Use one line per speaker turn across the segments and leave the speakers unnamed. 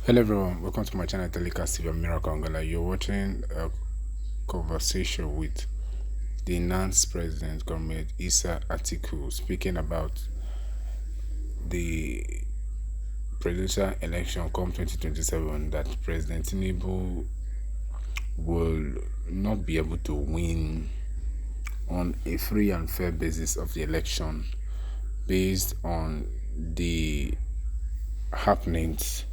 Hello everyone, welcome to my channel Telecast TV Miracle Angala. You're watching a conversation with the announced president, Comrade Atiku, speaking about the presidential election come 2027 that President Tinubu will not be able to win on a free and fair basis of the election based on the happenings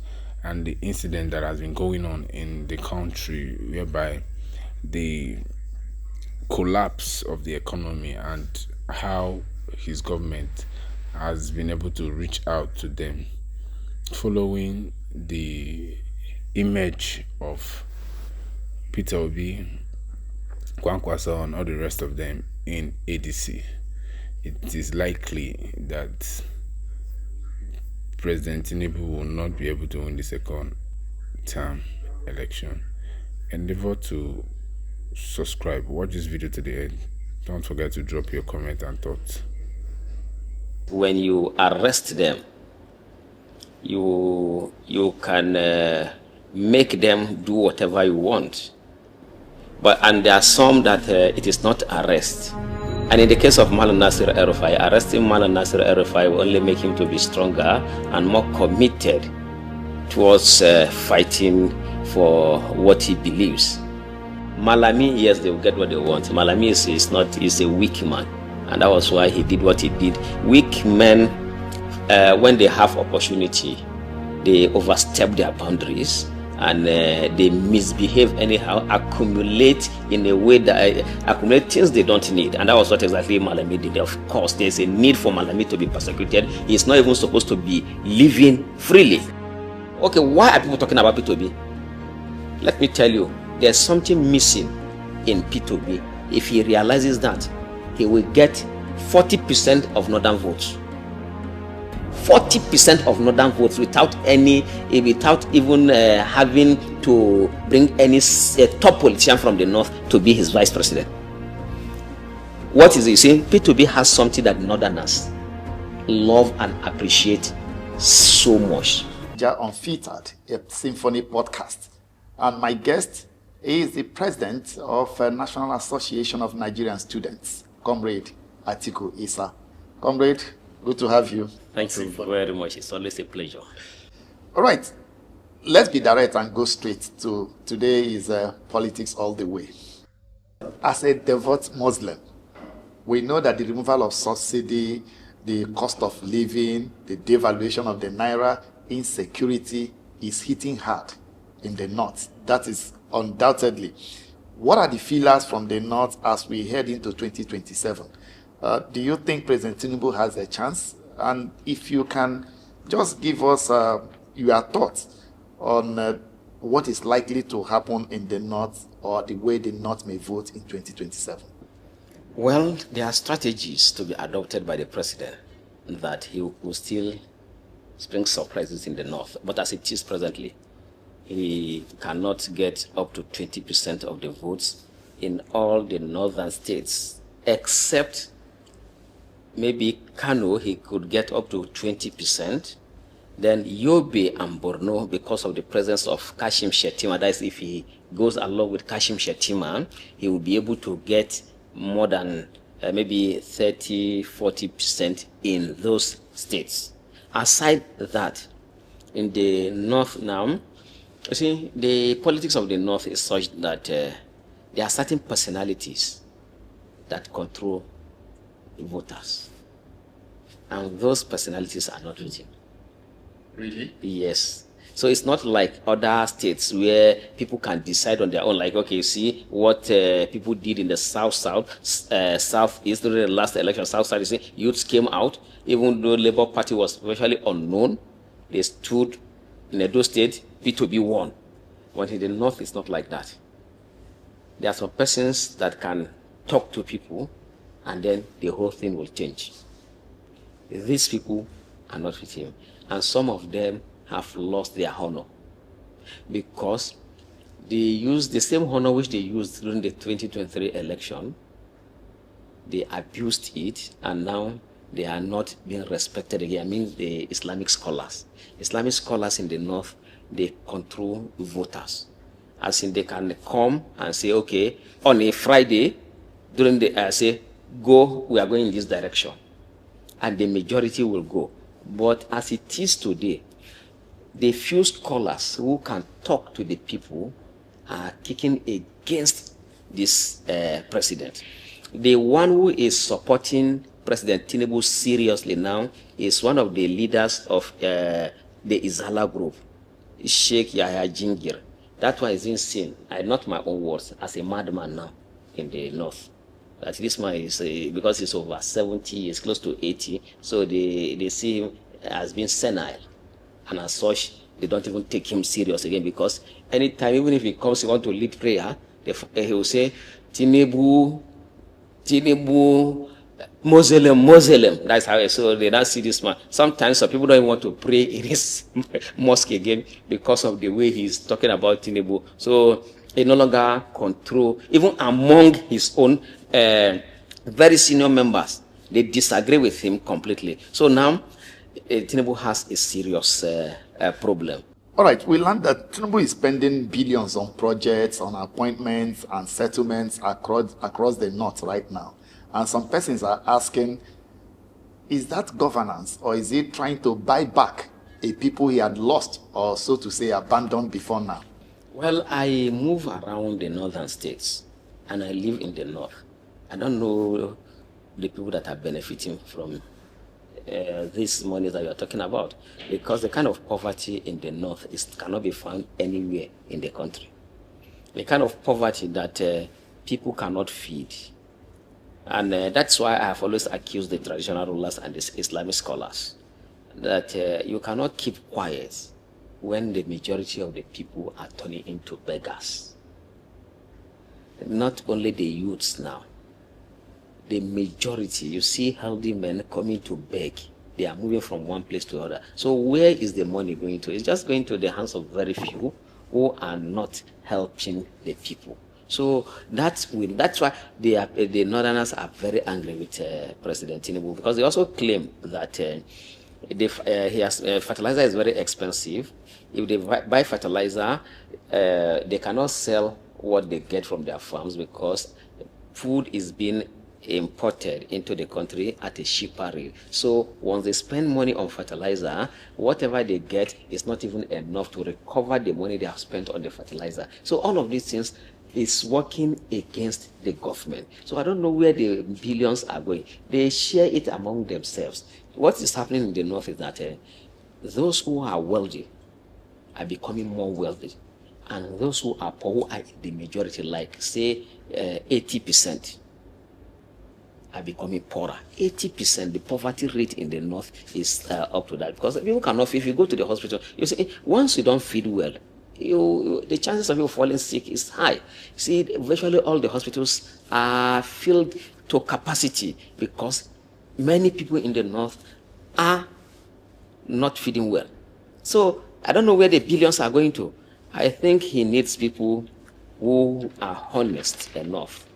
and the incident that has been going on in the country, whereby the collapse of the economy and how his government has been able to reach out to them following the image of Peter Obi, Kwankwasa, and all the rest of them in ADC. It is likely that President Tinubu will not be able to win the second term election. Endeavor to subscribe, watch this video to the end. Don't forget to drop your comment and thoughts.
When you arrest them, you can make them do whatever you want. And there are some that it is not arrest. And in the case of Malami El-Rufai, arresting Malami El-Rufai will only make him to be stronger and more committed towards fighting for what he believes. Malami, yes, they will get what they want. Malami is a weak man, and that was why he did what he did. Weak men, when they have opportunity, they overstep their boundaries and they misbehave anyhow, accumulate in a way that accumulate things they don't need. And that was what exactly Malami did. Of course, there's a need for Malami to be persecuted. He's not even supposed to be living freely. Okay, why are people talking about Peter Obi? Let me tell you, there's something missing in Peter Obi. If he realizes that, he will get 40% of northern votes. 40% of northern votes without even having to bring any top politician from the north to be his vice president. What is he saying? Peter Obi has something that northerners love and appreciate so much.
Naija Unfiltered, a symphony podcast. And my guest is the president of National Association of Nigerian Students, Comrade Atiku Isa. Comrade, good to have you.
Thank you very much. It's always a pleasure.
All right. Let's be direct and go straight to today is politics all the way. As a devout Muslim, we know that the removal of subsidy, the cost of living, the devaluation of the naira, insecurity is hitting hard in the north. That is undoubtedly. What are the feelers from the north as we head into 2027? Do you think President Tinubu has a chance? And if you can just give us your thoughts on what is likely to happen in the north or the way the north may vote in 2027.
Well, there are strategies to be adopted by the president that he will still spring surprises in the north. But as it is presently, he cannot get up to 20% of the votes in all the northern states, except maybe Kano, he could get up to 20%. Then Yobe and Borno, because of the presence of Kashim Shettima, that is, if he goes along with Kashim Shettima, he will be able to get more than maybe 30-40% in those states. Aside that, in the north now, you see, the politics of the north is such that there are certain personalities that control the voters. And those personalities are not with him.
Really?
Yes. So it's not like other states where people can decide on their own. Like, okay, you see what people did in the southeast during the last election. South, you see, youths came out, even though Labour Party was virtually unknown. They stood in Edo State, P2B won. But in the north, it's not like that. There are some persons that can talk to people, and then the whole thing will change. These people are not with him. And some of them have lost their honor because they used the same honor which they used during the 2023 election. They abused it, and now they are not being respected again. I mean, the Islamic scholars. Islamic scholars in the north, they control voters. As in, they can come and say, okay, on a Friday, during the, say, go, we are going in this direction. And the majority will go. But as it is today, the few scholars who can talk to the people are kicking against this president. The one who is supporting President Tinubu seriously now is one of the leaders of the Izala group, Sheikh Yahya Jingir. That one is insane. Not my own words, as a madman now in the north. That this man is, because he's over 70, he's close to 80, so they see him as being senile. And as such, they don't even take him serious again, because anytime, even if he comes, he want to lead prayer, he will say, Tinubu, Muslim. That's how so they don't see this man. Sometimes some people don't even want to pray in his mosque again because of the way he's talking about Tinubu. So he no longer control, even among his own very senior members, they disagree with him completely. So now Tinubu has a serious problem.
All right, we learned that Tinubu is spending billions on projects, on appointments and settlements across the north right now. And some persons are asking, is that governance, or is he trying to buy back a people he had lost, or so to say abandoned before now?
Well, I move around the northern states and I live in the north. I don't know the people that are benefiting from this money that you are talking about, because the kind of poverty in the north cannot be found anywhere in the country. The kind of poverty that people cannot feed. And that's why I have always accused the traditional rulers and the Islamic scholars that you cannot keep quiet when the majority of the people are turning into beggars. Not only the youths now, the majority, you see healthy men coming to beg. They are moving from one place to another. So where is the money going to? It's just going to the hands of very few who are not helping the people. So that's why the Northerners are very angry with President Tinubu, because they also claim that fertilizer is very expensive. If they buy fertilizer, they cannot sell what they get from their farms, because food is being imported into the country at a cheaper rate. So once they spend money on fertilizer, whatever they get is not even enough to recover the money they have spent on the fertilizer. So all of these things is working against the government. So I don't know where the billions are going. They share it among themselves. What is happening in the north is that those who are wealthy are becoming more wealthy, and those who are poor, who are the majority, like say 80%, are becoming poorer. 80%, the poverty rate in the north is up to that, because people cannot, if you go to the hospital, you see, once you don't feed well, the chances of you falling sick is high. See, virtually all the hospitals are filled to capacity because many people in the north are not feeding well. So I don't know where the billions are going to. I think he needs people who are honest enough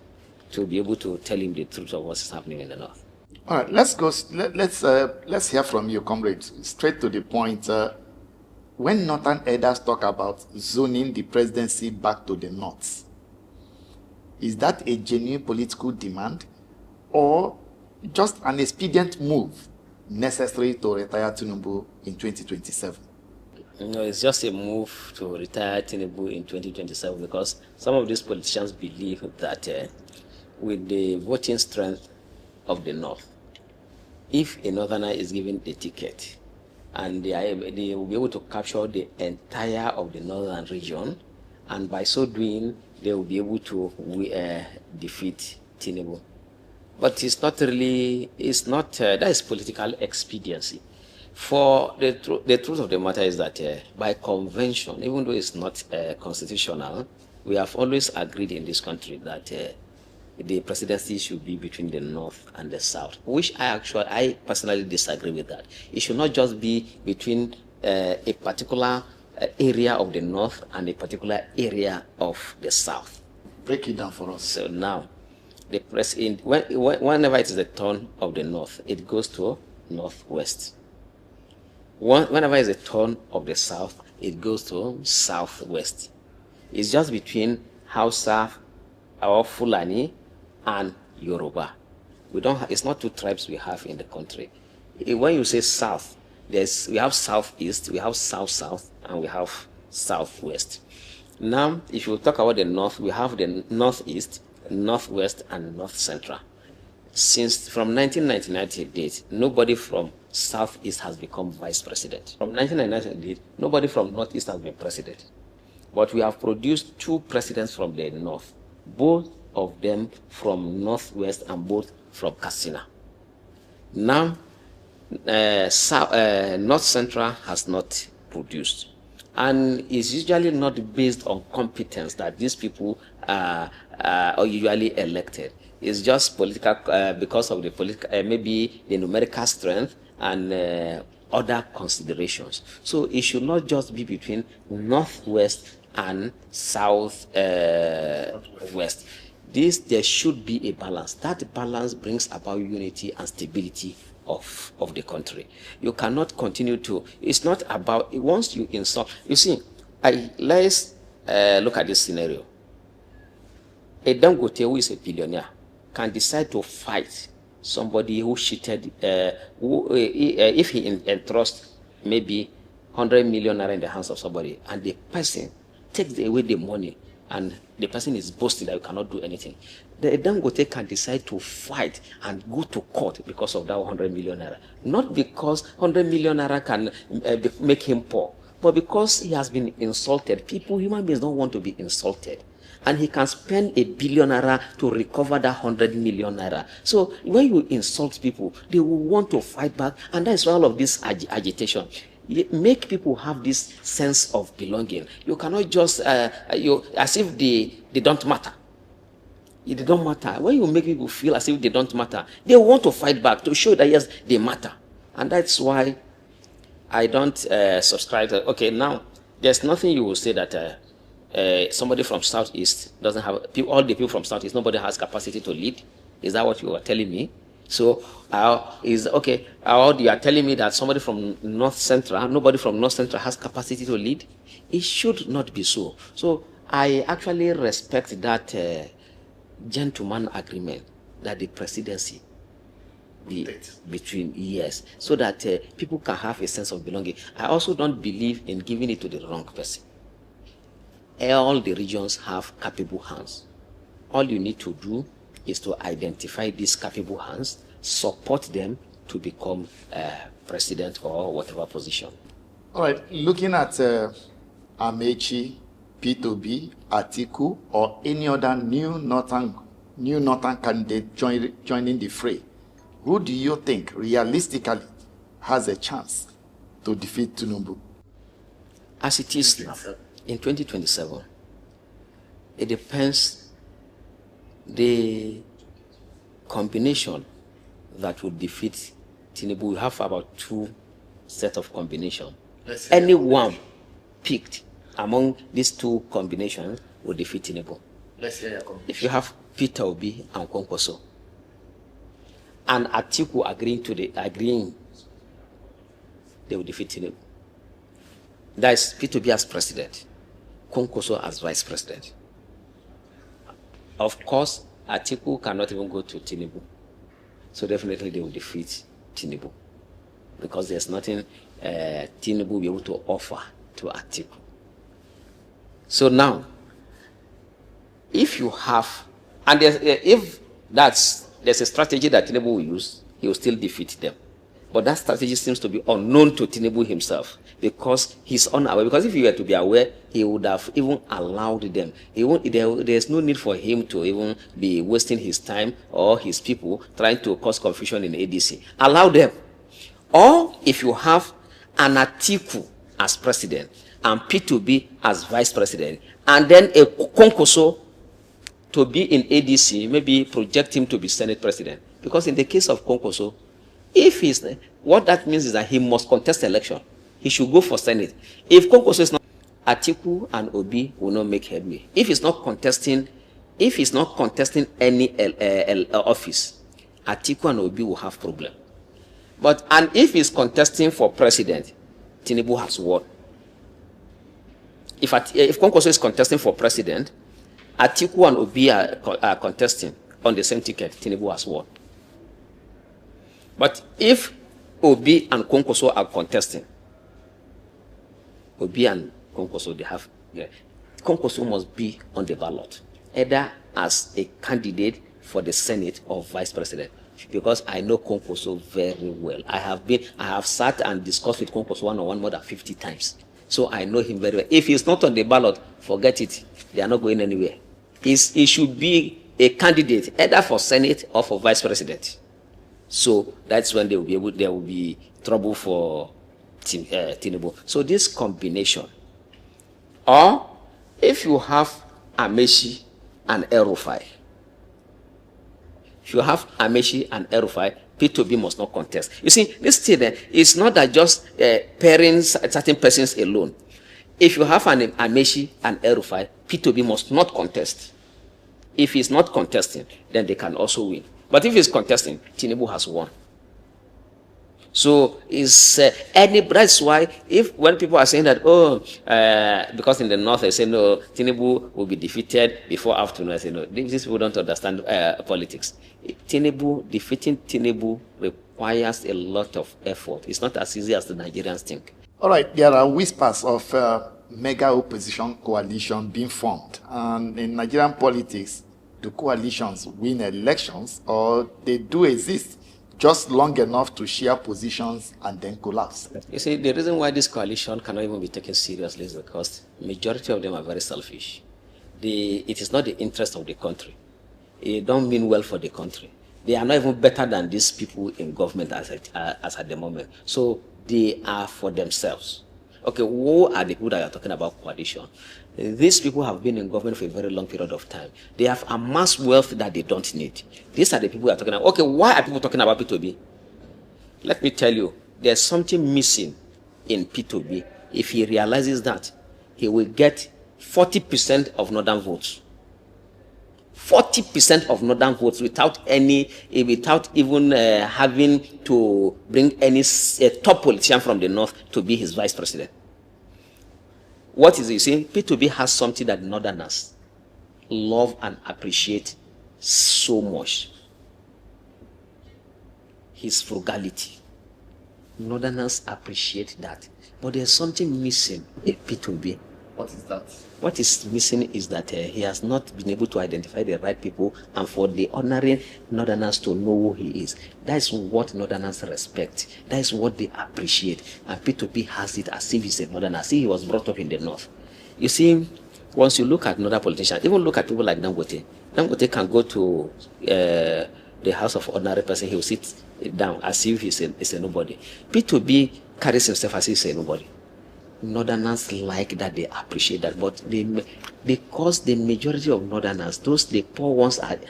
to be able to tell him the truth of what's happening in the north.
All right, let's hear from you, comrade. Straight to the point. When northern elders talk about zoning the presidency back to the north, is that a genuine political demand or just an expedient move necessary to retire Tinubu in 2027?
No, it's just a move to retire Tinubu in 2027, because some of these politicians believe that with the voting strength of the north, if a northerner is given a ticket, and they will be able to capture the entire of the northern region, and by so doing, they will be able to defeat Tinubu. But it's not really, that is political expediency. For the truth of the matter is that by convention, even though it's not constitutional, we have always agreed in this country that the presidency should be between the north and the south, which I personally disagree with that. It should not just be between a particular area of the north and a particular area of the south.
Break it down for us.
So now, the president, whenever it is the turn of the north, it goes to northwest. Whenever it's a turn of the south, it goes to southwest. It's just between Hausa or Fulani and Yoruba. It's not two tribes we have in the country. When you say south, we have southeast, we have south-south, and we have southwest. Now, if you talk about the north, we have the northeast, northwest, and north central. Since from 1999 to date, nobody from southeast has become vice president. From 1999 to date, nobody from northeast has been president. But we have produced two presidents from the north, both of them from northwest and both from Katsina. Now, North Central has not produced, and it's usually not based on competence that these people are usually elected. It's just political, because of the political, maybe the numerical strength and other considerations. So it should not just be between northwest and southwest. There should be a balance. That balance brings about unity and stability of the country. You cannot continue to, it's not about, once you insult, you see, let's look at this scenario. A Dangote who is a billionaire can decide to fight somebody who cheated, if he entrusts maybe 100 million naira in the hands of somebody, and the person takes away the money, and the person is boasting that you cannot do anything. The Dangote can decide to fight and go to court because of that 100 million naira. Not because 100 million naira can make him poor, but because he has been insulted. Human beings don't want to be insulted. And he can spend 1 billion naira to recover that 100 million naira. So when you insult people, they will want to fight back, and that's why all of this agitation. Make people have this sense of belonging. You cannot just as if they don't matter. They don't matter. When you make people feel as if they don't matter, they want to fight back to show that yes, they matter. And that's why I don't subscribe to. Okay, now there's nothing you will say that somebody from southeast doesn't have all the people from southeast. Nobody has capacity to lead. Is that what you are telling me? So or you are telling me that somebody from North Central, nobody from North Central has capacity to lead? It should not be so. So I actually respect that gentleman agreement that the presidency be between years, so that people can have a sense of belonging. I also don't believe in giving it to the wrong person. All the regions have capable hands. All you need to do is to identify these capable hands, support them to become president or whatever position.
All right, looking at Amechi, Peter Obi, Atiku, or any other new northern candidate joining the fray, who do you think realistically has a chance to defeat Tinubu?
As it is now, in 2027, it depends the combination that will defeat Tinubu. We have about 2 sets of combination. Anyone picked among these 2 combinations will defeat Tinubu.
Let's hear your combination.
If you have Peter Obi and Kwankwaso, and Atiku agreeing, they will defeat Tinubu. That is Peter Obi as president, Kwankwaso as vice president. Of course, Atiku cannot even go to Tinubu. So definitely they will defeat Tinubu, because there's nothing Tinubu will be able to offer to Atiku. So now, if you have, and if there's a strategy that Tinubu will use, he will still defeat them. But that strategy seems to be unknown to Tinubu himself, because he's unaware. Because if he were to be aware, he would have even allowed them. There's no need for him to even be wasting his time or his people trying to cause confusion in ADC. Allow them. Or if you have an Atiku as president and P2B as vice president, and then a Kwankwaso to be in ADC, maybe project him to be Senate president. Because in the case of Kwankwaso, what that means is that he must contest election. He should go for Senate. If Kwankwaso is not, Atiku and Obi will not make headway. If he's not contesting any office, Atiku and Obi will have problem. And if he's contesting for president, Tinubu has won. if Kwankwaso is contesting for president, Atiku and Obi are contesting on the same ticket, Tinubu has won. But if Obi and Kwankwaso are contesting, Obi and Kwankwaso, they have, Kwankwaso must be on the ballot, either as a candidate for the Senate or vice president. Because I know Kwankwaso very well. I have sat and discussed with Kwankwaso one-on-one more than 50 times. So I know him very well. If he's not on the ballot, forget it. They are not going anywhere. He should be a candidate either for Senate or for vice president. So that's when there will be trouble for Tinubu. So this combination, or if you have Amaechi and El-Rufai, if you have Amaechi and El-Rufai, Peter Obi must not contest. You see, this thing is not that just parents, certain persons alone. If you have an Amaechi and El-Rufai, Peter Obi must not contest. If he's not contesting, then they can also win. But if he's contesting, Tinubu has won. So that's why when people are saying that, because in the north they say no, Tinubu will be defeated before afternoon, I say no, these people don't understand politics. Defeating Tinubu requires a lot of effort. It's not as easy as the Nigerians think.
All right, there are whispers of mega opposition coalition being formed. And in Nigerian politics, do coalitions win elections, or they do exist just long enough to share positions and then collapse?
You see, the reason why this coalition cannot even be taken seriously is because the majority of them are very selfish. It is not the interest of the country. It don't mean well for the country. They are not even better than these people in government as at the moment. So they are for themselves. Okay, who are the people that you are talking about coalition? These people have been in government for a very long period of time. They have amassed wealth that they don't need. These are the people we are talking about. Okay, why are people talking about Peter Obi? Let me tell you, there's something missing in Peter Obi. If he realizes that, he will get 40% of northern votes. 40% of northern votes without even having to bring any top politician from the north to be his vice president. What is he saying? Peter Obi has something that northerners love and appreciate so much. His frugality. Northerners appreciate that. But there's something missing in Peter Obi.
What is that?
What is missing is that he has not been able to identify the right people and for the ordinary northerners to know who he is. That is what northerners respect. That is what they appreciate. And Peter Obi has it as if he's a northerner, as if he was brought up in the north. You see, once you look at northern politicians, even look at people like Dangote. Dangote can go to the house of ordinary person, he will sit down as if he's a nobody. Peter Obi carries himself as if he's a nobody. Northerners like that, they appreciate that, but because the majority of northerners, the poor ones are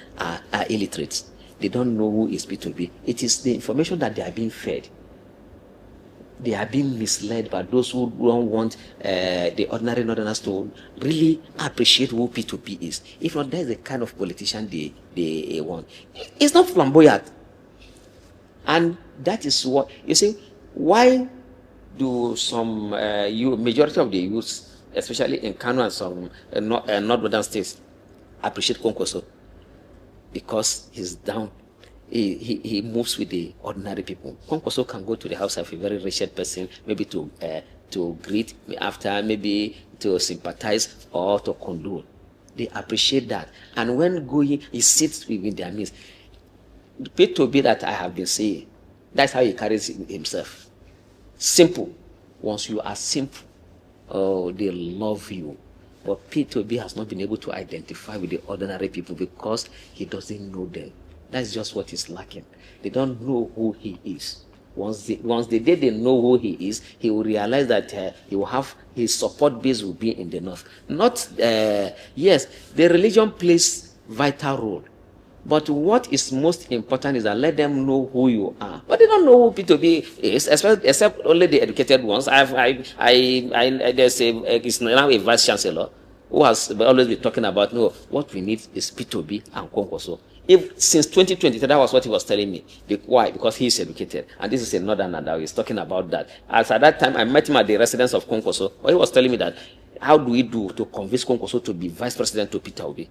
illiterate. They don't know who is Peter Obi. It is the information that they are being fed. They are being misled by those who don't want the ordinary northerners to really appreciate who Peter Obi is. If not, that is the kind of politician they want. It's not flamboyant. And that is what, you see, why do some majority of the youths, especially in Kano and some northern states, appreciate Kwankwaso? Because he's down. He moves with the ordinary people. Kwankwaso can go to the house of a very wretched person, maybe to greet after, maybe to sympathize or to condole. They appreciate that. And when going, he sits within their midst. The Peter Obi that I have been saying, that's how he carries himself. Simple. Once you are simple, oh, they love you. But Peter Obi has not been able to identify with the ordinary people because he doesn't know them. That's just what is lacking. They don't know who he is. Once the day they know who he is, he will realize that he will have his support base will be in the north. Not yes, the religion plays vital role. But what is most important is that let them know who you are. But they don't know who Peter Obi is, except only the educated ones. There's it's now a vice chancellor who has always been talking about, no, what we need is Peter Obi and Kwankwaso. If since 2023, that was what he was telling me. Why? Because he is educated, and this is a northerner that he's talking about that. As at that time, I met him at the residence of Konkoso, but he was telling me that how do we do to convince Konkoso to be vice president to Peter Obi?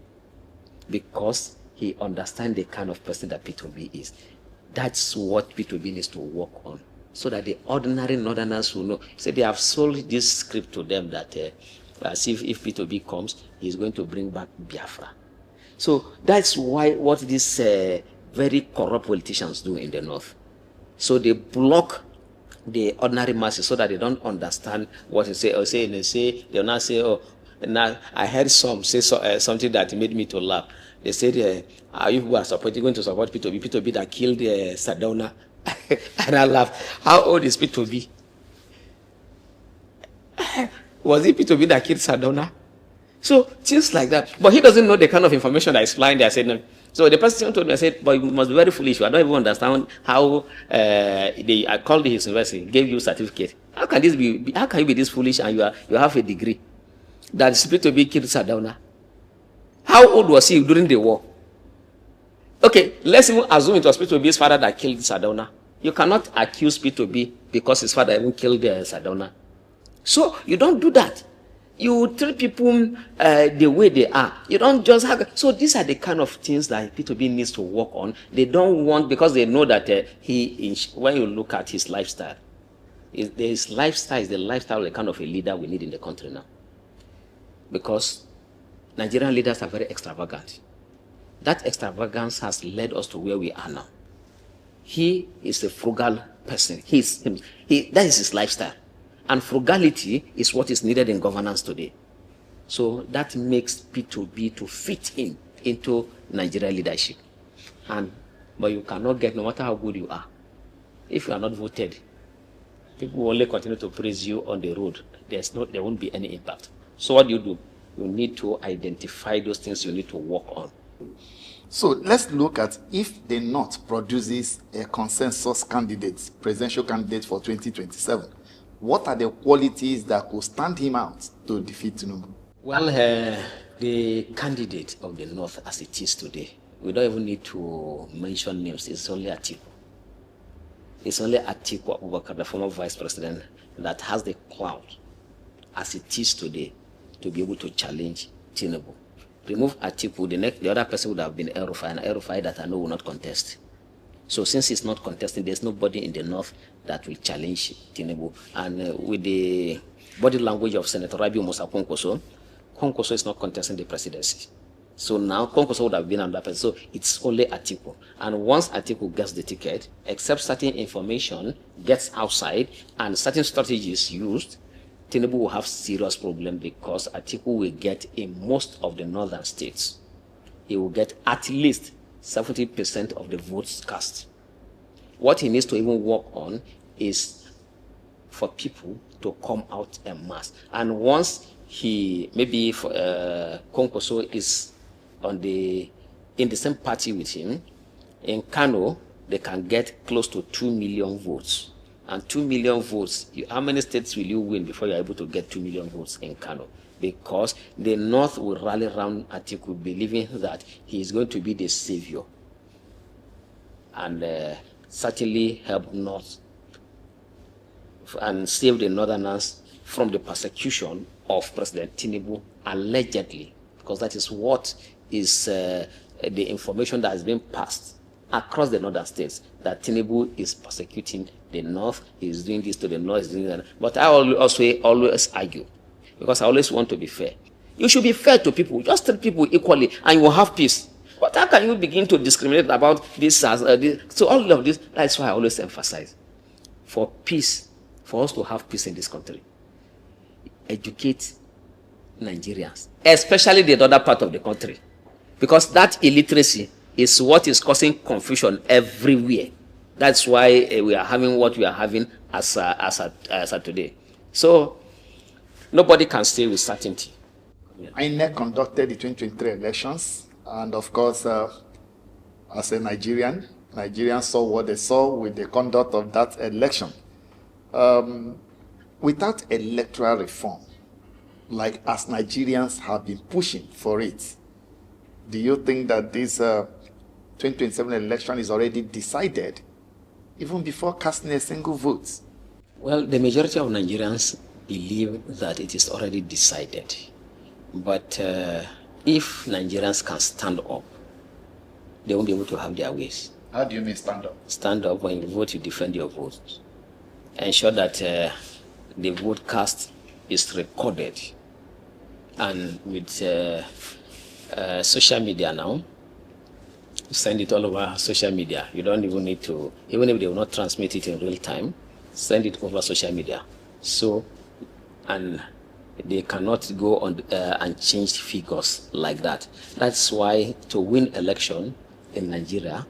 Because he understands the kind of person that Peter Obi is. That's what Peter Obi needs to work on, so that the ordinary northerners will know. So they have sold this script to them that as if Peter Obi comes, he's going to bring back Biafra. So that's why what these very corrupt politicians do in the north. So they block the ordinary masses so that they don't understand what they say. Or they they'll not say, oh, now I heard some say something that made me to laugh. They said, are you going to support Peter Obi? Peter Obi that killed Sardauna. And I laugh. How old is Peter Obi? Was it Peter Obi that killed Sardauna? So things like that. But he doesn't know the kind of information that is flying there. I said, no. So the person told me, I said, but you must be very foolish. I don't even understand how I called his university, gave you a certificate. How can this be? How can you be this foolish and you have a degree? That Peter Obi killed Sardauna. How old was he during the war? Okay, let's even assume it was Peter Obi's father that killed Sardauna. You cannot accuse Peter Obi because his father even killed Sardauna. So you don't do that. You treat people the way they are. You don't just have. So these are the kind of things that Peter Obi needs to work on. They don't want, because they know that when you look at his lifestyle, his lifestyle is the lifestyle of the kind of a leader we need in the country now. Because Nigerian leaders are very extravagant. That extravagance has led us to where we are now. He is a frugal person. That is his lifestyle. And frugality is what is needed in governance today. So that makes Peter Obi to fit into Nigerian leadership. But you cannot get, no matter how good you are, if you are not voted, people will only continue to praise you on the road. There won't be any impact. So what do? You need to identify those things you need to work on.
So let's look at if the North produces a consensus candidate, presidential candidate for 2027. What are the qualities that could stand him out to defeat Tinubu?
Well, the candidate of the North as it is today, we don't even need to mention names. It's only Atiku. It's only Atiku Abubakar, the former vice president, that has the clout as it is today to be able to challenge Tinubu. Remove Atiku, the other person would have been El-Rufai, and El-Rufai that I know will not contest. So since he's not contesting, there's nobody in the North that will challenge Tinubu. And with the body language of Senator Rabiu Musa Konkoso is not contesting the presidency. So now Konkoso would have been on that person. So it's only Atiku. And once Atiku gets the ticket, except certain information gets outside and certain strategies used, Tinubu will have serious problem, because Atiku will get in most of the northern states. He will get at least 70% of the votes cast. What he needs to even work on is for people to come out en masse. And once Konkoso is in the same party with him, in Kano, they can get close to 2 million votes. And 2 million votes, how many states will you win before you're able to get 2 million votes in Kano? Because the North will rally around Atiku, believing that he is going to be the savior and certainly help North and save the Northerners from the persecution of President Tinubu, allegedly, because that is what is the information that has been passed across the northern states, that Tinubu is persecuting the North, he is doing this to the North, he's doing that. But I always argue, because I always want to be fair. You should be fair to people. Just treat people equally, and you will have peace. But how can you begin to discriminate about this as this? So all of this, that's why I always emphasize, for peace, for us to have peace in this country, educate Nigerians, especially the other part of the country, because that illiteracy is what is causing confusion everywhere. That's why we are having what we are having as of today. So nobody can stay with certainty.
INEC conducted the 2023 elections, and of course, as a Nigerians saw what they saw with the conduct of that election. Without electoral reform, like as Nigerians have been pushing for it, do you think that this 2027 election is already decided, even before casting a single vote?
Well, the majority of Nigerians believe that it is already decided. But if Nigerians can stand up, they won't be able to have their ways.
How do you mean stand up?
Stand up. When you vote, you defend your vote. Ensure that the vote cast is recorded. And with social media now, send it all over social media. You don't even need to, even if they will not transmit it in real time, send it over social media. So, and they cannot go on and change figures like that. That's why to win election in Nigeria,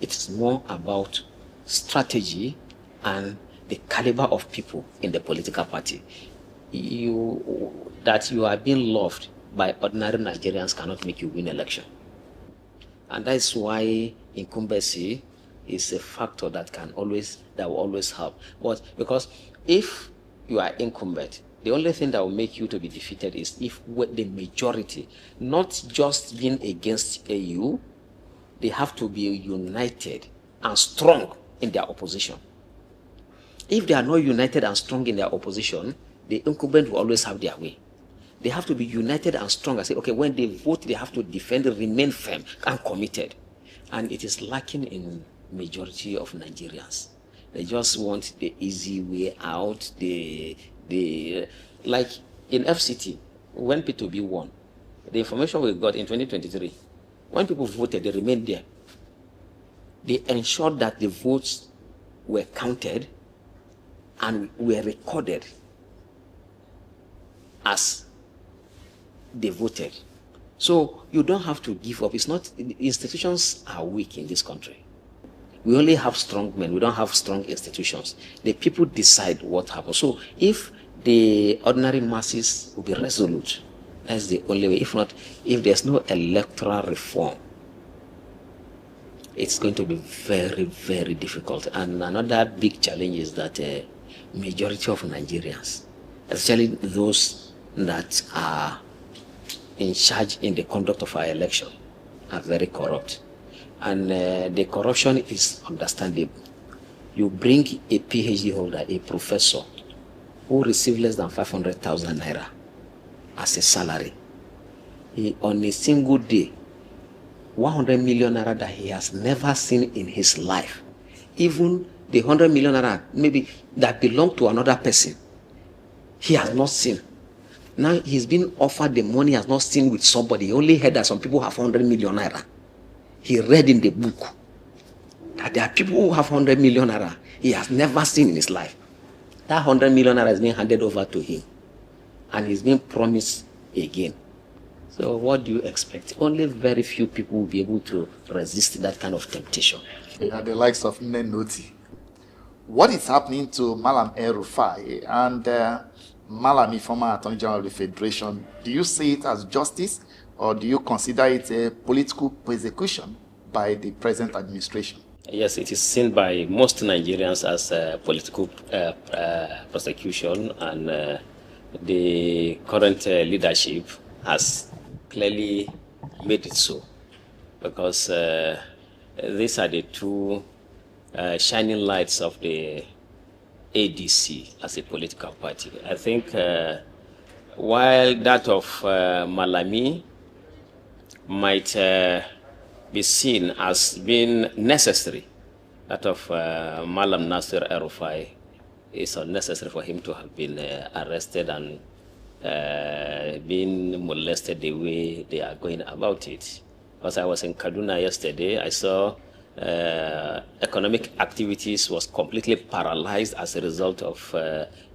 it is more about strategy and the caliber of people in the political party. That you are being loved by ordinary Nigerians cannot make you win election. And that's why incumbency is a factor that will always help. But because if you are incumbent, the only thing that will make you to be defeated is if the majority, not just being against you, they have to be united and strong in their opposition. If they are not united and strong in their opposition, the incumbent will always have their way. They have to be united and strong and say, okay, when they vote, they have to defend, remain firm and committed. And it is lacking in majority of Nigerians. They just want the easy way out. Like in FCT, when Peter Obi won, the information we got in 2023, when people voted, they remained there. They ensured that the votes were counted and were recorded as they voted. So you don't have to give up. It's not, institutions are weak in this country. We only have strong men. We don't have strong institutions. The people decide what happens. So if the ordinary masses will be resolute, that's the only way. If not, if there's no electoral reform, it's going to be very, very difficult. And another big challenge is that majority of Nigerians, especially those that are in charge in the conduct of our election, are very corrupt. And the corruption is understandable. You bring a PhD holder, a professor, who receives less than 500,000 naira as a salary. On a single day, 100 million naira that he has never seen in his life. Even the 100 million naira, maybe that belong to another person, he has not seen. Now he's been offered the money, he has not seen with somebody. He only heard that some people have 100 million naira. He read in the book that there are people who have 100 million naira he has never seen in his life. That 100 million naira is being handed over to him, and he's being promised again. So what do you expect? Only very few people will be able to resist that kind of temptation.
Yeah, the likes of Nenoti. What is happening to El-Rufai and Malami, former Attorney General of the Federation? Do you see it as justice, or do you consider it a political persecution by the present administration?
Yes, it is seen by most Nigerians as political persecution, and the current leadership has clearly made it so, because these are the two shining lights of the ADC as a political party. I think while that of Malami might be seen as being necessary, that of Malam Nasir El-Rufai is unnecessary for him to have been arrested and being molested the way they are going about it. Because I was in Kaduna yesterday, I saw economic activities was completely paralyzed as a result of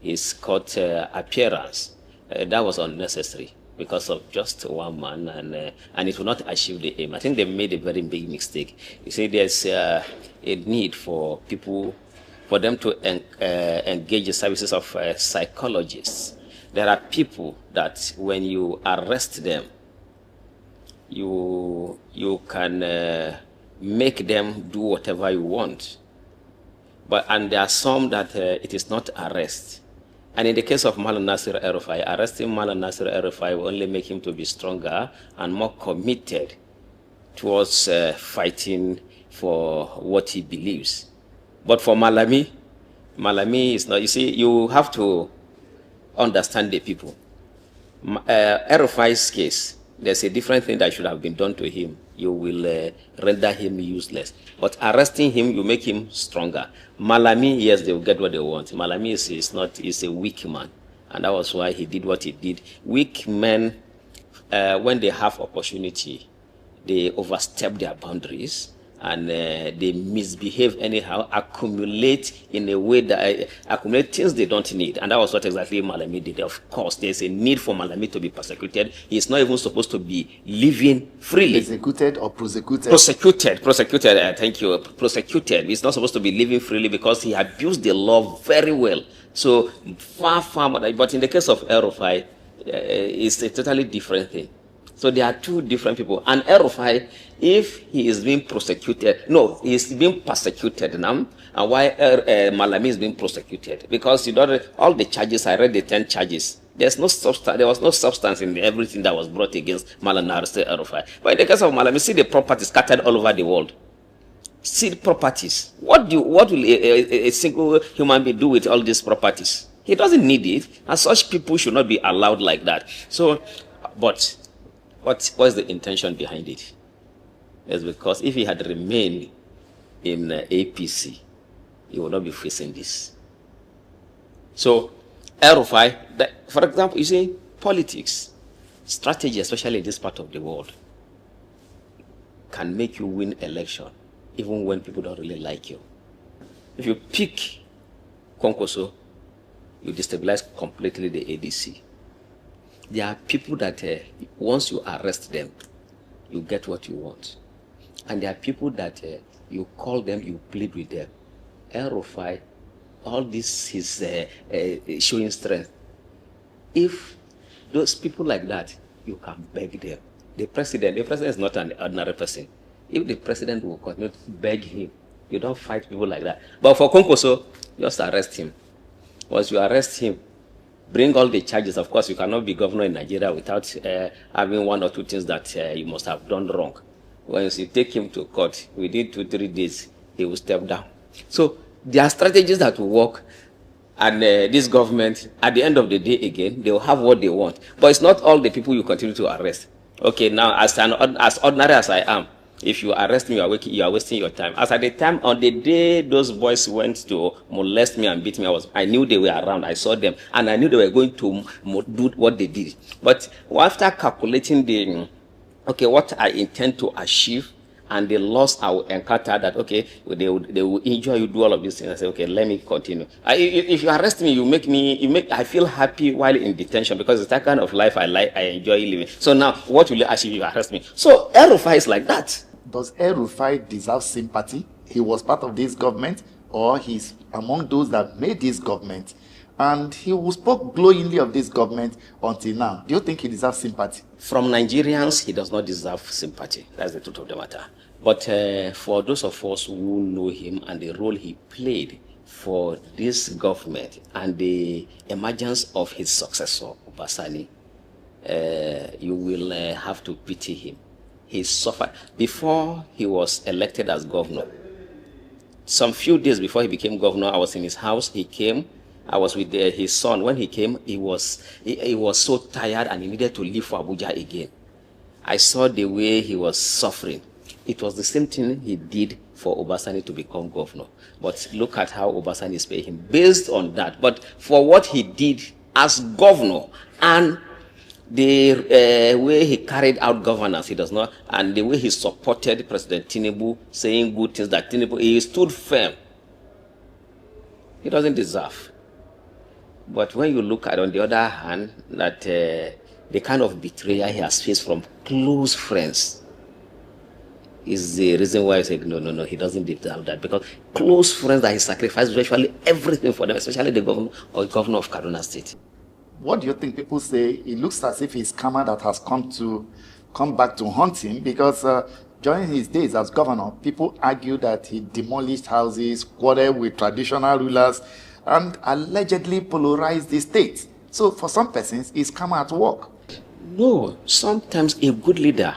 his court appearance. That was unnecessary because of just one man, and it will not achieve the aim. I think they made a very big mistake. You see, there's a need for people, for them to engage the services of psychologists. There are people that when you arrest them, you can make them do whatever you want. And there are some that it is not arrest. And in the case of Malam Nasir El-Rufai, arresting Malam Nasir El-Rufai will only make him to be stronger and more committed towards fighting for what he believes. But for Malami is not. You see, you have to understand the people. El-Rufai's case, there's a different thing that should have been done to him. You will render him useless. But arresting him, you make him stronger. Malami, yes, they will get what they want. Malami is a weak man. And that was why he did what he did. Weak men, when they have opportunity, they overstep their boundaries and they misbehave anyhow, accumulate in a way that accumulate things they don't need. And that was what exactly Malami did. Of course, there's a need for Malami to be persecuted. He's not even supposed to be living freely.
Executed or prosecuted?
Prosecuted, thank you. Prosecuted. He's not supposed to be living freely because he abused the law very well. So far more. But in the case of El-Rufai, it's a totally different thing. So there are two different people. And El-Rufai, if he is being prosecuted, no, he is being persecuted now. And why Malami is being prosecuted? Because you know all the charges, I read the 10 charges. There was no substance in everything that was brought against Malami El-Rufai. But in the case of Malami, see the property scattered all over the world. See the properties. What will a single human being do with all these properties? He doesn't need it, and such people should not be allowed like that. So, but what is the intention behind it? It's because if he had remained in APC, he would not be facing this. So, El-Rufai, for example, you see, politics, strategy, especially in this part of the world, can make you win election, even when people don't really like you. If you pick Konkoso, you destabilize completely the ADC. There are people that once you arrest them, you get what you want. And there are people that you call them, you plead with them. El-Rufai, all this is showing strength. If those people like that, you can beg them. The president is not an ordinary person. If the president will continue to beg him, you don't fight people like that. But for Konkoso, just arrest him. Once you arrest him, bring all the charges. Of course, you cannot be governor in Nigeria without having one or two things that you must have done wrong. Once you take him to court, within 2-3 days, he will step down. So there are strategies that will work, and this government, at the end of the day again, they will have what they want. But it's not all the people you continue to arrest. Okay, now as ordinary as I am, if you arrest me, you are wasting your time. As at the time, on the day those boys went to molest me and beat me, I knew they were around. I saw them, and I knew they were going to do what they did. But after calculating what I intend to achieve and the loss I will encounter, that they will injure you, do all of these things. I say, okay, let me continue. If you arrest me, I feel happy while in detention because it's that kind of life I enjoy living. So now, what will you achieve if you arrest me? So El-Rufai is like that.
Does El-Rufai deserve sympathy? He was part of this government, or he's among those that made this government, and he spoke glowingly of this government until now. Do you think he deserves sympathy?
From Nigerians, he does not deserve sympathy. That's the truth of the matter. But for those of us who know him and the role he played for this government and the emergence of his successor, Obasani, you will have to pity him. He suffered. Before he was elected as governor, some few days before he became governor, I was in his house. He came. I was with his son. When he came, he was so tired and he needed to leave for Abuja again. I saw the way he was suffering. It was the same thing he did for Obasani to become governor. But look at how Obasani is paying him based on that. But for what he did as governor and the way he carried out governance, he does not, and the way he supported President Tinubu, saying good things that he stood firm. He doesn't deserve. But when you look at, on the other hand, that the kind of betrayal he has faced from close friends is the reason why I say, no, he doesn't deserve that. Because close friends that he sacrificed virtually everything for them, especially the governor of Kaduna State.
What do you think? People say it looks as if it's karma that has come back to haunt him, because during his days as governor, people argue that he demolished houses, quarreled with traditional rulers, and allegedly polarized the state. So for some persons, it's karma at work.
No, sometimes a good leader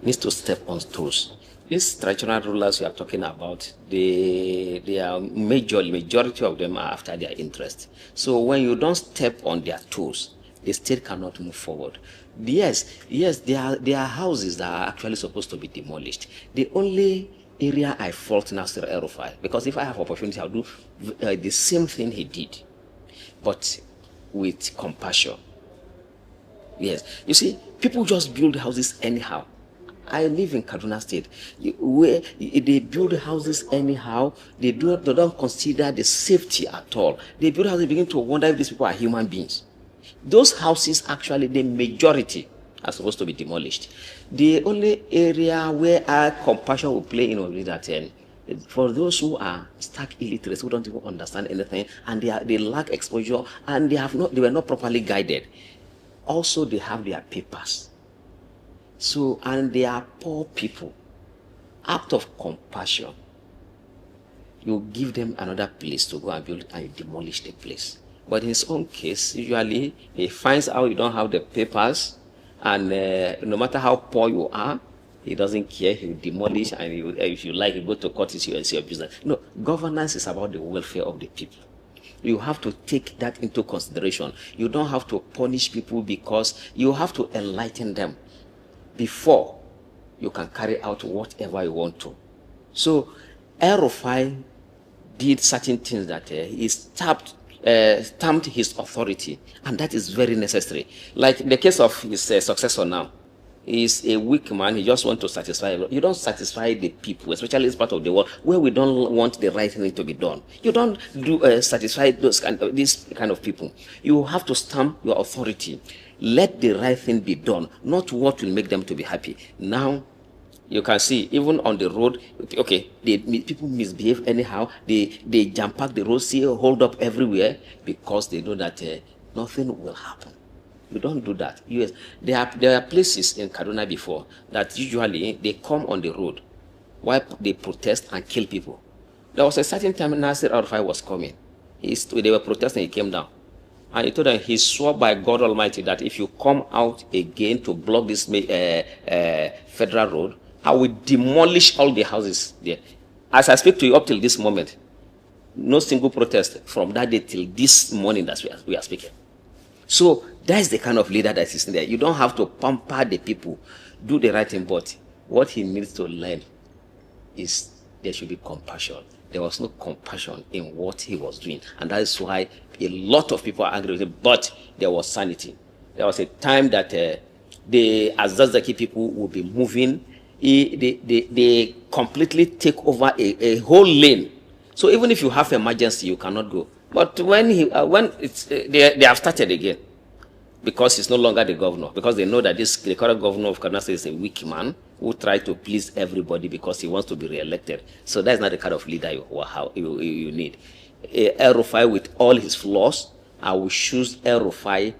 needs to step on toes. These traditional rulers you are talking about, they are majority of them are after their interest. So when you don't step on their toes, the state cannot move forward. Yes, there are houses that are actually supposed to be demolished. The only area I fault Nasir El-Rufai, because if I have opportunity, I'll do the same thing he did, but with compassion. Yes, you see, people just build houses anyhow. I live in Kaduna State, where they build houses anyhow. They don't consider the safety at all. They build houses, begin to wonder if these people are human beings. Those houses, actually, the majority are supposed to be demolished. The only area where our compassion will play in is that for those who are stark illiterates, who don't even understand anything, and they lack exposure, and they were not properly guided. Also, they have their papers. So, and they are poor people. Out of compassion, you give them another place to go and build and demolish the place. But in his own case, usually he finds out you don't have the papers, and no matter how poor you are, he doesn't care. He will demolish, and if you like, you go to court, it's your business. No, governance is about the welfare of the people. You have to take that into consideration. You don't have to punish people, because you have to enlighten them before you can carry out whatever you want to. So El-Rufai did certain things that he stamped his authority, and that is very necessary. Like the case of his successor now, is a weak man. He just wants to satisfy. You don't satisfy the people, especially this part of the world where we don't want the right thing to be done. You don't satisfy these kind of people. You have to stamp your authority. Let the right thing be done, not what will make them to be happy. Now, you can see, even on the road, okay, people misbehave anyhow. They jump pack the road, see hold up everywhere, because they know that nothing will happen. You don't do that. Yes, there are places in Kaduna before that usually they come on the road while they protest and kill people. There was a certain time Nasir El-Rufai was coming. They were protesting, he came down. And he told them, he swore by God Almighty that if you come out again to block this federal road, I will demolish all the houses there. As I speak to you up till this moment, no single protest from that day till this morning that we are speaking. So that is the kind of leader that is in there. You don't have to pamper the people, do the right thing, but what he needs to learn is there should be compassion. There was no compassion in what he was doing, and that is why a lot of people are angry with him. But there was sanity. There was a time that the Azazaki people will be moving. They completely take over a whole lane. So even if you have emergency, you cannot go. But when they have started again, because he's no longer the governor, because they know that the current governor of Kaduna State is a weak man who tries to please everybody because he wants to be re-elected. So that's not the kind of leader you need. El-Rufai, with all his flaws, I will choose El-Rufai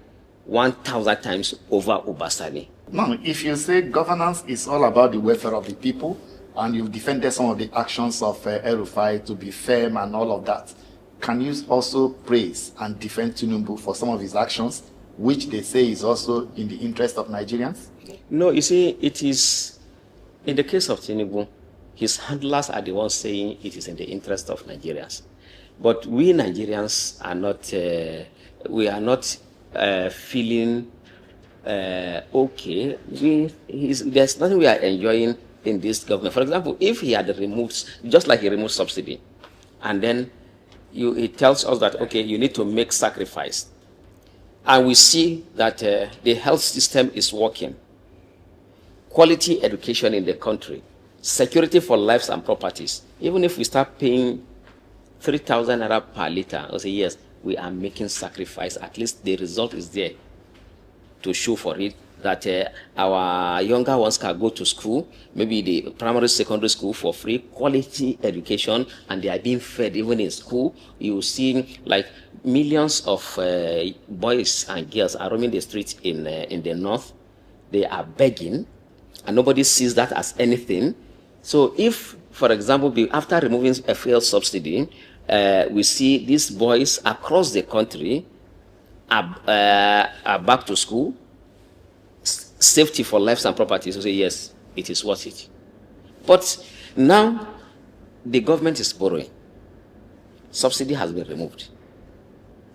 1,000 times over Obasani.
Now, if you say governance is all about the welfare of the people, and you've defended some of the actions of El-Rufai to be firm and all of that, can you also praise and defend Tinubu for some of his actions, which they say is also in the interest of Nigerians?
No, you see, it is, in the case of Tinubu, his handlers are the ones saying it is in the interest of Nigerians. But we Nigerians are not, we are not feeling okay. There's nothing we are enjoying in this government. For example, if he had removed, just like he removed subsidy, and then it tells us that, okay, you need to make sacrifice. And we see that the health system is working. Quality education in the country. Security for lives and properties. Even if we start paying 3,000 naira per liter, I'll say, yes, we are making sacrifice. At least the result is there to show for it, that our younger ones can go to school, maybe the primary, secondary school for free, quality education, and they are being fed even in school. You see, like, millions of boys and girls are roaming the streets in the north. They are begging, and nobody sees that as anything. So if, for example, after removing a fuel subsidy, we see these boys across the country are back to school, safety for lives and properties. So say, yes, it is worth it. But now the government is borrowing. Subsidy has been removed.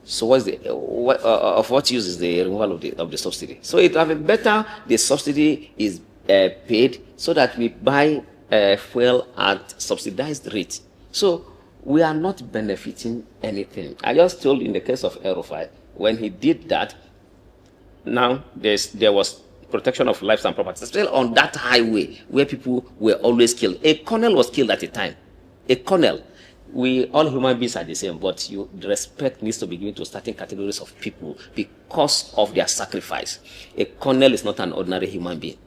So of what use is the removal of the subsidy? So it would have been better the subsidy is paid so that we buy fuel at subsidized rate. So we are not benefiting anything. I just told in the case of El-Rufai, when he did that, now there was protection of lives and property, still on that highway where people were always killed. A colonel was killed at a time. A colonel. We all human beings are the same, but the respect needs to be given to certain categories of people because of their sacrifice. A colonel is not an ordinary human being.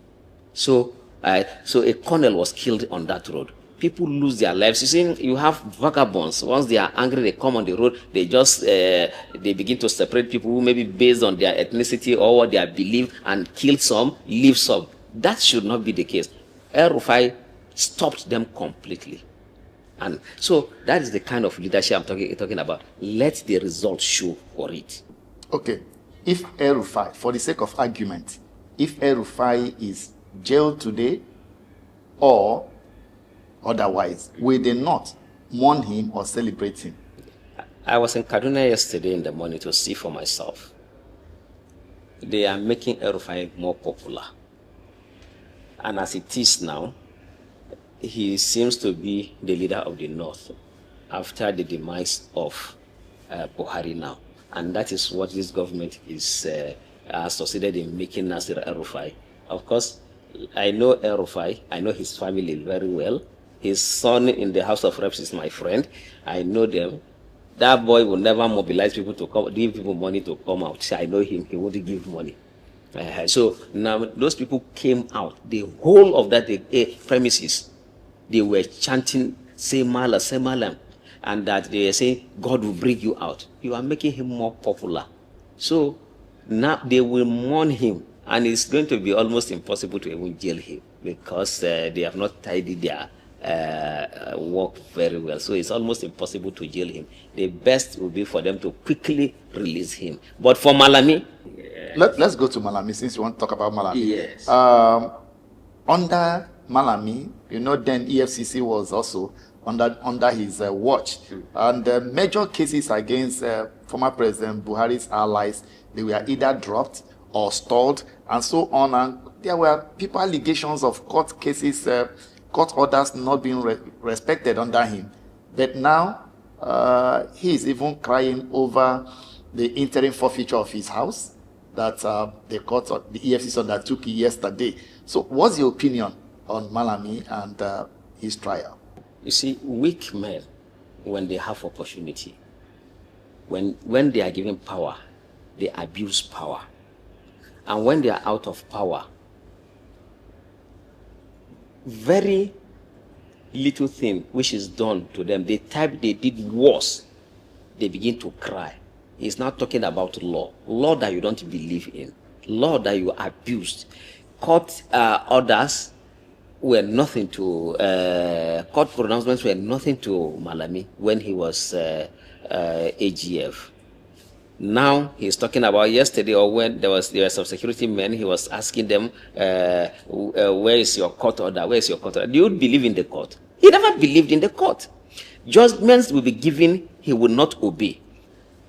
So a colonel was killed on that road. People lose their lives. You see, you have vagabonds. Once they are angry, they come on the road. They just they begin to separate people who maybe based on their ethnicity or what they believe and kill some, leave some. That should not be the case. El-Rufai stopped them completely. And so that is the kind of leadership I'm talking about. Let the results show for it.
Okay. If El-Rufai, for the sake of argument, if El-Rufai is jailed today or otherwise, will they not mourn him or celebrate him?
I was in Kaduna yesterday in the morning to see for myself. They are making El-Rufai more popular. And as it is now, he seems to be the leader of the North after the demise of Buhari now. And that is what this government is has succeeded in making Nasir El-Rufai. Of course, I know El-Rufai. I know his family very well. His son in the House of Reps is my friend. I know them. That boy will never mobilize people to come, give people money to come out. I know him. He won't give money. So now those people came out. The whole of that premises, they were chanting, say Mala, say Malam, and that they say, God will bring you out. You are making him more popular. So now they will mourn him, and it's going to be almost impossible to even jail him because they have not tidied their work very well. So it's almost impossible to jail him. The best would be for them to quickly release him. But for Malami...
Let's go to Malami since you want to talk about Malami.
Yes.
Under Malami, you know, then EFCC was also under his watch. And major cases against former President Buhari's allies, they were either dropped or stalled and so on. And there were people allegations of court cases, court orders not being respected under him. But now he is even crying over the interim forfeiture of his house that the EFCC undertook yesterday. So what's your opinion on Malami and his trial?
You see, weak men, when they have opportunity, when they are given power, they abuse power. And when they are out of power, very little thing which is done to them, they did worse, they begin to cry. He's not talking about law that you don't believe in, law that you abused. Court orders were nothing to, court pronouncements were nothing to Malami when he was AGF. Now he's talking about yesterday, or when there were some security men, he was asking them, where is your court order? Where is your court order? Do you believe in the court? He never believed in the court. Judgments will be given, he would not obey.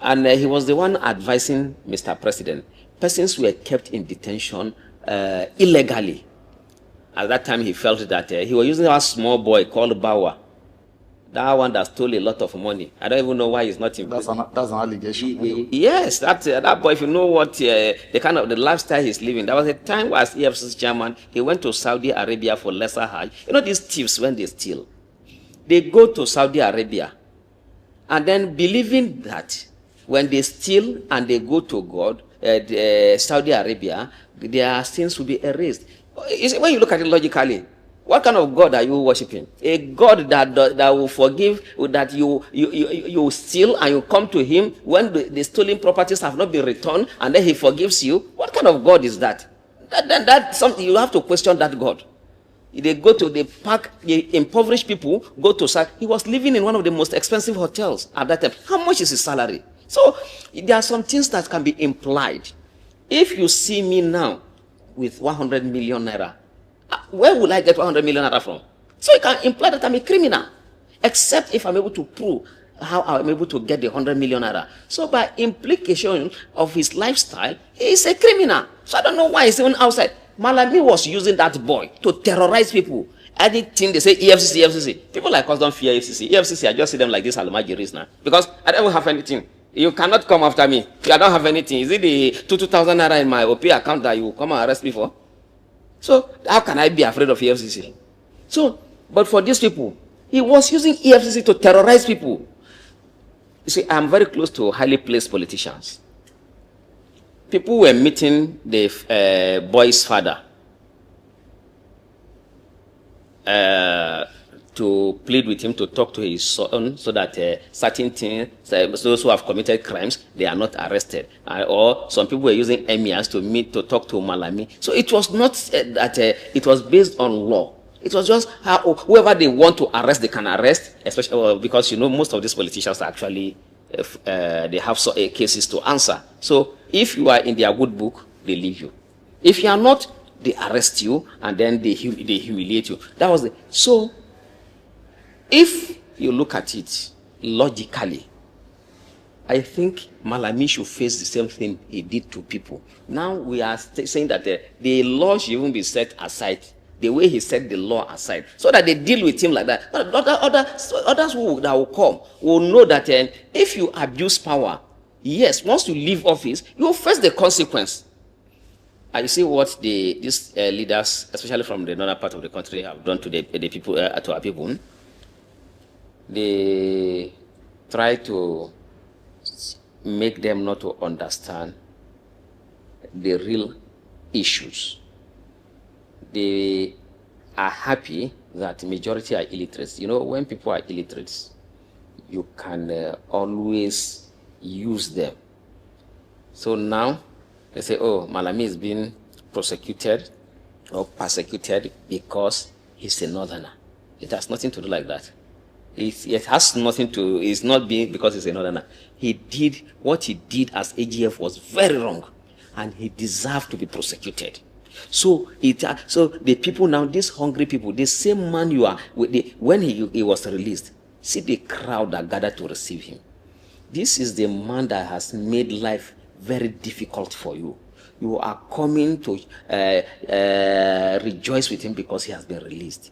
And he was the one advising Mr. President. Persons were kept in detention illegally. At that time, he felt that he was using a small boy called Bawa. That one that stole a lot of money. I don't even know why he's not in prison.
That's an allegation.
Yes, that boy, if you know what the kind of the lifestyle he's living. There was a time as EFCC chairman, he went to Saudi Arabia for lesser Hajj. You know these thieves, when they steal, they go to Saudi Arabia and then believing that when they steal and they go to God, Saudi Arabia, their sins will be erased. When you look at it logically, what kind of God are you worshiping? A God that will forgive, that you steal and you come to him when the stolen properties have not been returned, and then he forgives you? What kind of God is that? That's something you have to question that God. They go to the park, the impoverished people go to sack. He was living in one of the most expensive hotels at that time. How much is his salary? So there are some things that can be implied. If you see me now with 100 million naira, where will I get 100 million naira from? So you can imply that I'm a criminal, except if I'm able to prove how I'm able to get the 100 million naira. So by implication of his lifestyle, he is a criminal. So I don't know why he's even outside. Malami was using that boy to terrorize people. Anything they say, EFCC, EFCC. People like us don't fear EFCC. EFCC, I just see them like this Almajiris now. Because I don't have anything. You cannot come after me. I don't have anything. Is it the 2,000 naira in my OP account that you come and arrest me for? So how can I be afraid of EFCC? So, but for these people, he was using EFCC to terrorize people. You see, I'm very close to highly placed politicians. People were meeting the boy's father to plead with him to talk to his son so that certain things, those who have committed crimes, they are not arrested. Or some people were using emirs to meet to talk to Malami. So it was not that it was based on law. It was just how whoever they want to arrest, they can arrest, especially because, you know, most of these politicians actually, they have cases to answer. So if you are in their good book, they leave you. If you are not, they arrest you and then they humiliate you. That was so if you look at it logically, I think Malami should face the same thing he did to people. Now we are saying that the law should even be set aside, the way he set the law aside, so that they deal with him like that. But others that will come will know that if you abuse power, yes, once you leave office, you will face the consequence. And you see what these leaders, especially from the northern part of the country, have done to the people, to our people. They try to make them not to understand the real issues. They are happy that majority are illiterates. You know, when people are illiterates, you can always use them. So now, they say, oh, Malami is being prosecuted or persecuted because he's a northerner. It has nothing to do like that. It has nothing to, it's not being because he's a northerner. He did, what he did as AGF was very wrong, and he deserved to be prosecuted. So the people now, these hungry people, the same man you are, when he was released, see the crowd that gathered to receive him. This is the man that has made life very difficult for you. You are coming to rejoice with him because he has been released.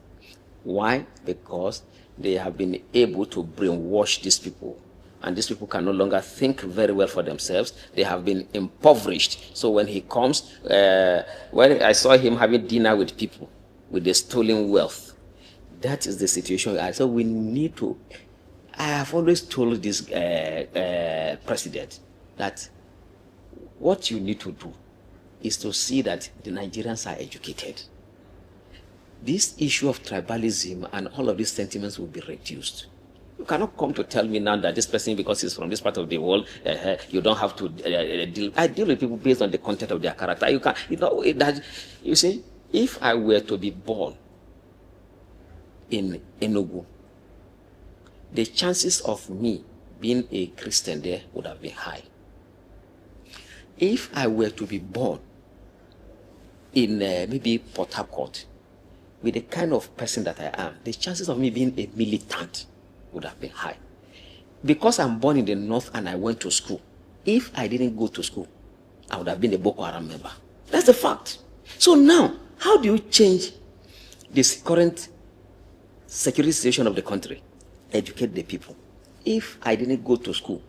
Why? Because they have been able to brainwash these people. And these people can no longer think very well for themselves. They have been impoverished. So when he comes, when I saw him having dinner with people with the stolen wealth, that is the situation. So we need to, I have always told this president that what you need to do is to see that the Nigerians are educated. This issue of tribalism and all of these sentiments will be reduced. You cannot come to tell me now that this person, because he's from this part of the world, you don't have to deal. I deal with people based on the content of their character. You can, you see, if I were to be born in Enugu, the chances of me being a Christian there would have been high. If I were to be born in maybe Port Harcourt, with the kind of person that I am, the chances of me being a militant would have been high. Because I'm born in the north and I went to school, if I didn't go to school, I would have been a Boko Haram member. That's the fact. So now, how do you change this current security situation of the country? Educate the people. If I didn't go to school,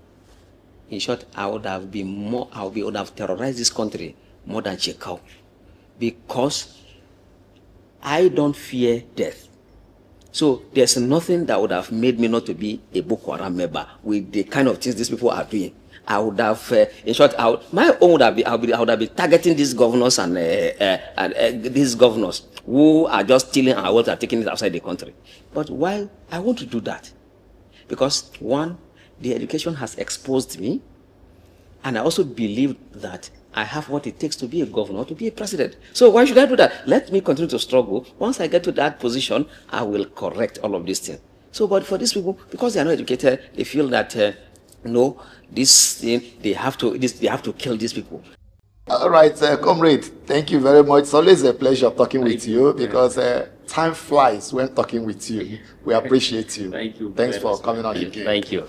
in short, I would have been more, would have terrorized this country more than Chekau. Because I don't fear death. So there's nothing that would have made me not to be a Boko Haram member with the kind of things these people are doing. I would have, in short, my own would have been, I would have been targeting these governors and these governors who are just stealing our wealth and taking it outside the country. But why I want to do that? Because one, the education has exposed me, and I also believe that I have what it takes to be a governor, to be a president. So why should I do that? Let me continue to struggle. Once I get to that position, I will correct all of these things. So, but for these people, because they are not educated, they feel that no, this thing they have to kill these people.
All right, comrade, thank you very much. It's always a pleasure talking with you because time flies when talking with you. We appreciate you.
Thank you.
Thanks for coming on again.
Thank you.